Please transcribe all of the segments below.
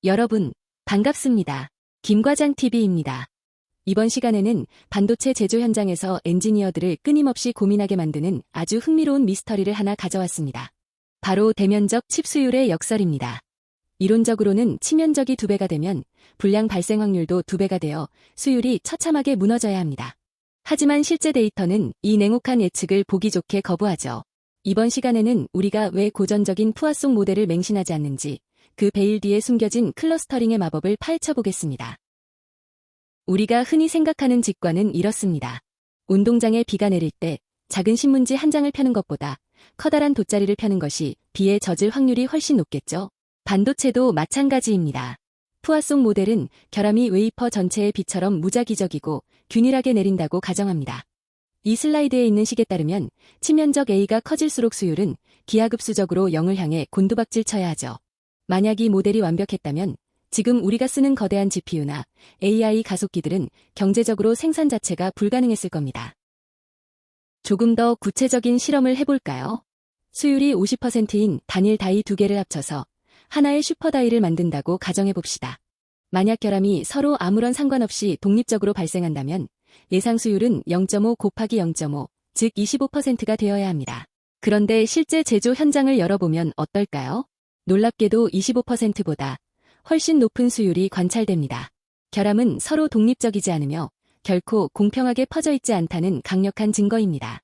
여러분, 반갑습니다. 김과장TV입니다. 이번 시간에는 반도체 제조 현장에서 엔지니어들을 끊임없이 고민하게 만드는 아주 흥미로운 미스터리를 하나 가져왔습니다. 바로 대면적 칩 수율의 역설입니다. 이론적으로는 치면적이 2배가 되면 불량 발생 확률도 2배가 되어 수율이 처참하게 무너져야 합니다. 하지만 실제 데이터는 이 냉혹한 예측을 보기 좋게 거부하죠. 이번 시간에는 우리가 왜 고전적인 푸아송 모델을 맹신하지 않는지, 그 베일 뒤에 숨겨진 클러스터링의 마법을 파헤쳐 보겠습니다. 우리가 흔히 생각하는 직관은 이렇습니다. 운동장에 비가 내릴 때 작은 신문지 한 장을 펴는 것보다 커다란 돗자리를 펴는 것이 비에 젖을 확률이 훨씬 높겠죠. 반도체도 마찬가지입니다. 푸아송 모델은 결함이 웨이퍼 전체의 비처럼 무작위적이고 균일하게 내린다고 가정합니다. 이 슬라이드에 있는 식에 따르면 치면적 A가 커질수록 수율은 기하급수적으로 0을 향해 곤두박질 쳐야 하죠. 만약 이 모델이 완벽했다면 지금 우리가 쓰는 거대한 GPU나 AI 가속기들은 경제적으로 생산 자체가 불가능했을 겁니다. 조금 더 구체적인 실험을 해볼까요? 수율이 50%인 단일 다이 2개를 합쳐서 하나의 슈퍼다이를 만든다고 가정해봅시다. 만약 결함이 서로 아무런 상관없이 독립적으로 발생한다면 예상 수율은 0.5 곱하기 0.5, 즉 25%가 되어야 합니다. 그런데 실제 제조 현장을 열어보면 어떨까요? 놀랍게도 25%보다 훨씬 높은 수율이 관찰됩니다. 결함은 서로 독립적이지 않으며 결코 공평하게 퍼져 있지 않다는 강력한 증거입니다.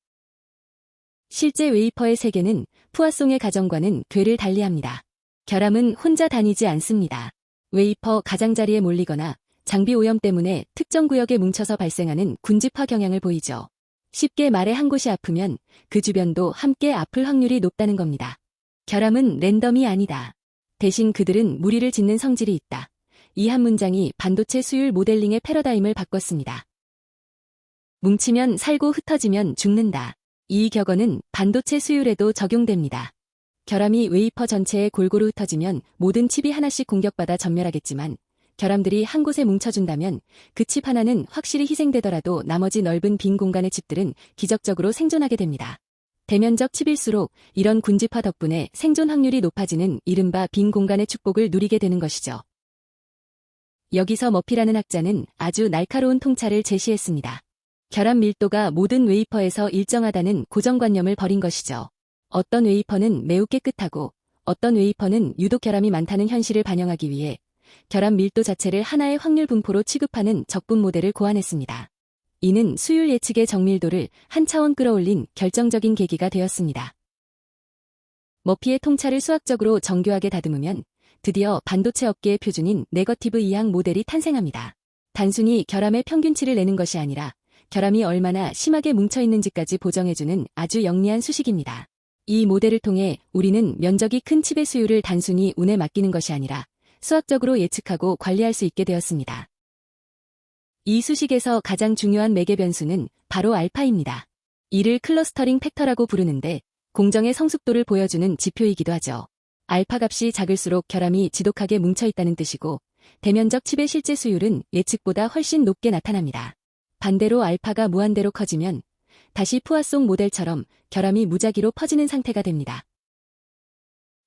실제 웨이퍼의 세계는 푸아송의 가정과는 궤를 달리합니다. 결함은 혼자 다니지 않습니다. 웨이퍼 가장자리에 몰리거나 장비 오염 때문에 특정 구역에 뭉쳐서 발생하는 군집화 경향을 보이죠. 쉽게 말해 한 곳이 아프면 그 주변도 함께 아플 확률이 높다는 겁니다. 결함은 랜덤이 아니다. 대신 그들은 무리를 짓는 성질이 있다. 이 한 문장이 반도체 수율 모델링의 패러다임을 바꿨습니다. 뭉치면 살고 흩어지면 죽는다. 이 격언은 반도체 수율에도 적용됩니다. 결함이 웨이퍼 전체에 골고루 흩어지면 모든 칩이 하나씩 공격받아 전멸하겠지만 결함들이 한 곳에 뭉쳐준다면 그 칩 하나는 확실히 희생되더라도 나머지 넓은 빈 공간의 칩들은 기적적으로 생존하게 됩니다. 대면적 칩일수록 이런 군집화 덕분에 생존 확률이 높아지는 이른바 빈 공간의 축복을 누리게 되는 것이죠. 여기서 머피라는 학자는 아주 날카로운 통찰을 제시했습니다. 결함 밀도가 모든 웨이퍼에서 일정하다는 고정관념을 버린 것이죠. 어떤 웨이퍼는 매우 깨끗하고 어떤 웨이퍼는 유독 결함이 많다는 현실을 반영하기 위해 결함 밀도 자체를 하나의 확률 분포로 취급하는 적분 모델을 고안했습니다. 이는 수율 예측의 정밀도를 한 차원 끌어올린 결정적인 계기가 되었습니다. 머피의 통찰을 수학적으로 정교하게 다듬으면 드디어 반도체 업계의 표준인 네거티브 이항 모델이 탄생합니다. 단순히 결함의 평균치를 내는 것이 아니라 결함이 얼마나 심하게 뭉쳐있는지까지 보정해주는 아주 영리한 수식입니다. 이 모델을 통해 우리는 면적이 큰 칩의 수율을 단순히 운에 맡기는 것이 아니라 수학적으로 예측하고 관리할 수 있게 되었습니다. 이 수식에서 가장 중요한 매개 변수는 바로 알파입니다. 이를 클러스터링 팩터라고 부르는데 공정의 성숙도를 보여주는 지표이기도 하죠. 알파 값이 작을수록 결함이 지독하게 뭉쳐있다는 뜻이고 대면적 칩의 실제 수율은 예측보다 훨씬 높게 나타납니다. 반대로 알파가 무한대로 커지면 다시 푸아송 모델처럼 결함이 무작위로 퍼지는 상태가 됩니다.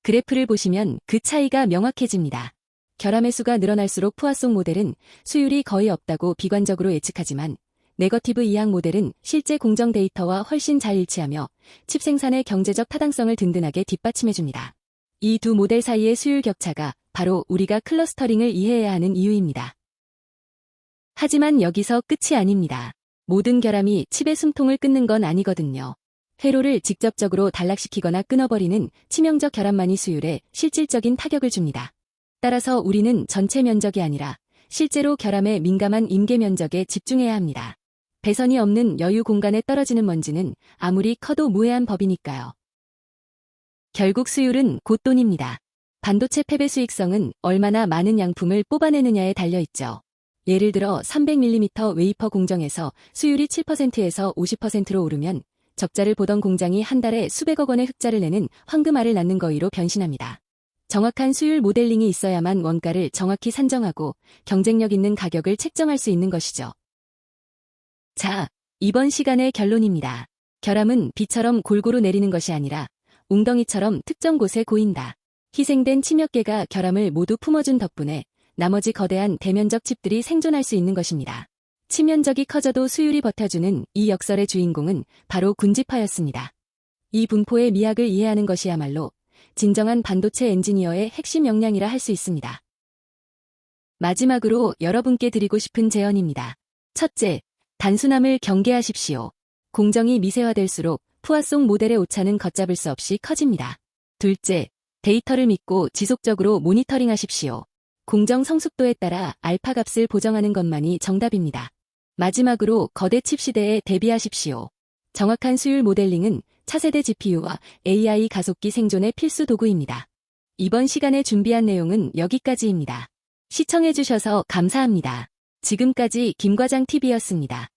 그래프를 보시면 그 차이가 명확해집니다. 결함의 수가 늘어날수록 푸아송 모델은 수율이 거의 없다고 비관적으로 예측하지만 네거티브 이항 모델은 실제 공정 데이터와 훨씬 잘 일치하며 칩 생산의 경제적 타당성을 든든하게 뒷받침해줍니다. 이 두 모델 사이의 수율 격차가 바로 우리가 클러스터링을 이해해야 하는 이유입니다. 하지만 여기서 끝이 아닙니다. 모든 결함이 칩의 숨통을 끊는 건 아니거든요. 회로를 직접적으로 단락시키거나 끊어버리는 치명적 결함만이 수율에 실질적인 타격을 줍니다. 따라서 우리는 전체 면적이 아니라 실제로 결함에 민감한 임계 면적에 집중해야 합니다. 배선이 없는 여유 공간에 떨어지는 먼지는 아무리 커도 무해한 법이니까요. 결국 수율은 곧 돈입니다. 반도체 패배 수익성은 얼마나 많은 양품을 뽑아내느냐에 달려있죠. 예를 들어 300mm 웨이퍼 공정에서 수율이 7%에서 50%로 오르면 적자를 보던 공장이 한 달에 수백억 원의 흑자를 내는 황금알을 낳는 거위로 변신합니다. 정확한 수율 모델링이 있어야만 원가를 정확히 산정하고 경쟁력 있는 가격을 책정할 수 있는 것이죠. 자, 이번 시간의 결론입니다. 결함은 비처럼 골고루 내리는 것이 아니라 웅덩이처럼 특정 곳에 고인다. 희생된 칩몇 개가 결함을 모두 품어준 덕분에 나머지 거대한 대면적 칩들이 생존할 수 있는 것입니다. 칩 면적이 커져도 수율이 버텨주는 이 역설의 주인공은 바로 군집화였습니다. 이 분포의 미학을 이해하는 것이야말로 진정한 반도체 엔지니어의 핵심 역량이라 할 수 있습니다. 마지막으로 여러분께 드리고 싶은 제언입니다. 첫째, 단순함을 경계하십시오. 공정이 미세화될수록 푸아 속 모델의 오차는 걷잡을 수 없이 커집니다. 둘째, 데이터를 믿고 지속적으로 모니터링하십시오. 공정 성숙도에 따라 알파 값을 보정하는 것만이 정답입니다. 마지막으로 거대 칩 시대에 대비하십시오. 정확한 수율 모델링은 차세대 GPU와 AI 가속기 생존의 필수 도구입니다. 이번 시간에 준비한 내용은 여기까지입니다. 시청해주셔서 감사합니다. 지금까지 김과장TV였습니다.